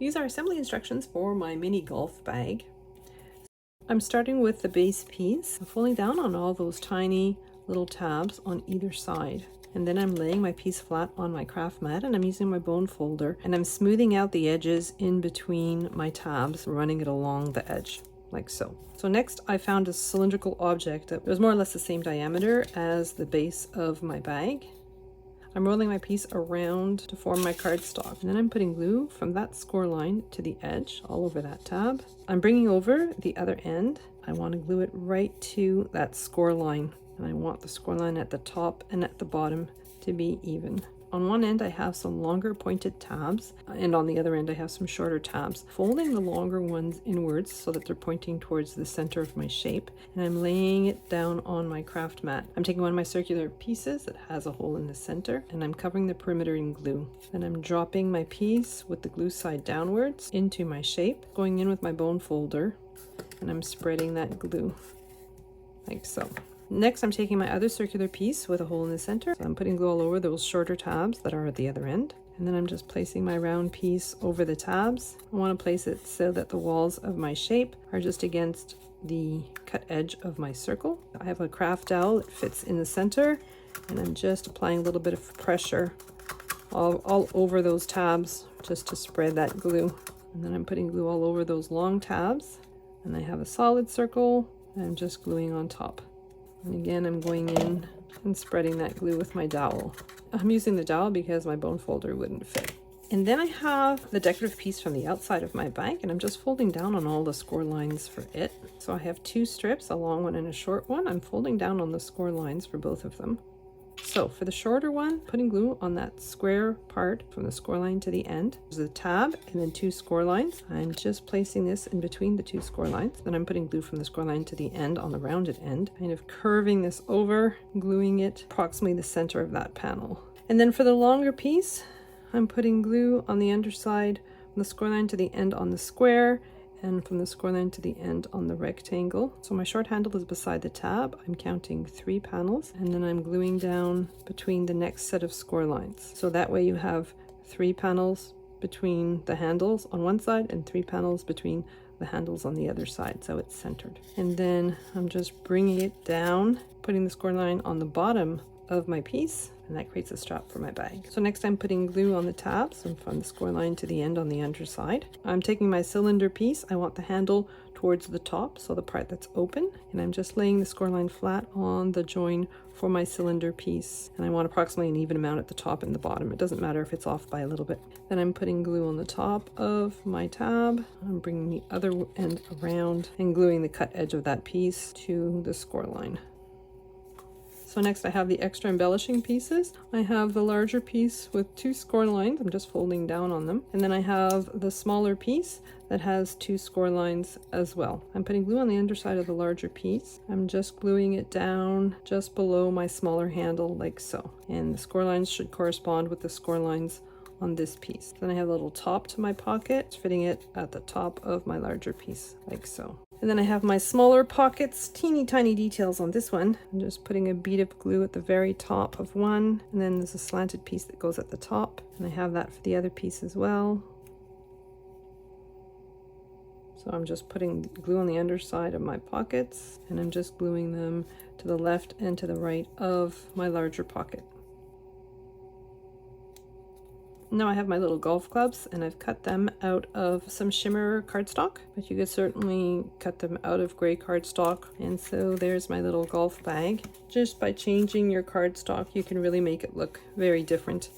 These are assembly instructions for my mini golf bag. I'm starting with the base piece. I'm folding down on all those tiny little tabs on either side. And then I'm laying my piece flat on my craft mat, and I'm using my bone folder, and I'm smoothing out the edges in between my tabs, running it along the edge like so. So next I found a cylindrical object that was more or less the same diameter as the base of my bag. I'm rolling my piece around to form my cardstock, and then I'm putting glue from that score line to the edge all over that tab. I'm bringing over the other end. I want to glue it right to that score line, and I want the score line at the top and at the bottom to be even. On one end I have some longer pointed tabs, and on the other end I have some shorter tabs, folding the longer ones inwards so that they're pointing towards the center of my shape, and I'm laying it down on my craft mat. I'm taking one of my circular pieces that has a hole in the center, and I'm covering the perimeter in glue. Then I'm dropping my piece with the glue side downwards into my shape, going in with my bone folder, and I'm spreading that glue like so. Next, I'm taking my other circular piece with a hole in the center. So I'm putting glue all over those shorter tabs that are at the other end. And then I'm just placing my round piece over the tabs. I want to place it so that the walls of my shape are just against the cut edge of my circle. I have a craft dowel that fits in the center, and I'm just applying a little bit of pressure all over those tabs just to spread that glue. And then I'm putting glue all over those long tabs. And I have a solid circle, and I'm just gluing on top. And again, I'm going in and spreading that glue with my dowel. I'm using the dowel because my bone folder wouldn't fit. And then I have the decorative piece from the outside of my bag, and I'm just folding down on all the score lines for it. So I have two strips, a long one and a short one. I'm folding down on the score lines for both of them. So for the shorter one, putting glue on that square part from the score line to the end. There's a tab and then two score lines. I'm just placing this in between the two score lines. Then I'm putting glue from the score line to the end on the rounded end, kind of curving this over, gluing it approximately the center of that panel. And then for the longer piece, I'm putting glue on the underside from the score line to the end on the square, and from the score line to the end on the rectangle. So my short handle is beside the tab. I'm counting 3 panels, and then I'm gluing down between the next set of score lines. So that way you have 3 panels between the handles on one side and 3 panels between the handles on the other side, so it's centered. And then I'm just bringing it down, putting the score line on the bottom of my piece, and that creates a strap for my bag. So next I'm putting glue on the tabs and from the score line to the end on the underside. I'm taking my cylinder piece. I want the handle towards the top, so the part that's open, and I'm just laying the score line flat on the join for my cylinder piece, and I want approximately an even amount at the top and the bottom. It doesn't matter if it's off by a little bit. Then I'm putting glue on the top of my tab. I'm bringing the other end around and gluing the cut edge of that piece to the score line. So next I have the extra embellishing pieces. I have the larger piece with 2 score lines. I'm just folding down on them. And then I have the smaller piece that has 2 score lines as well. I'm putting glue on the underside of the larger piece. I'm just gluing it down just below my smaller handle like so. And the score lines should correspond with the score lines on this piece. Then I have a little top to my pocket, fitting it at the top of my larger piece like so. And then I have my smaller pockets, teeny tiny details on this one. I'm just putting a bead of glue at the very top of one, and then there's a slanted piece that goes at the top, and I have that for the other piece as well. So I'm just putting glue on the underside of my pockets, and I'm just gluing them to the left and to the right of my larger pocket. Now I have my little golf clubs, and I've cut them out of some shimmer cardstock, but you could certainly cut them out of gray cardstock. And so there's my little golf bag. Just by changing your cardstock, you can really make it look very different.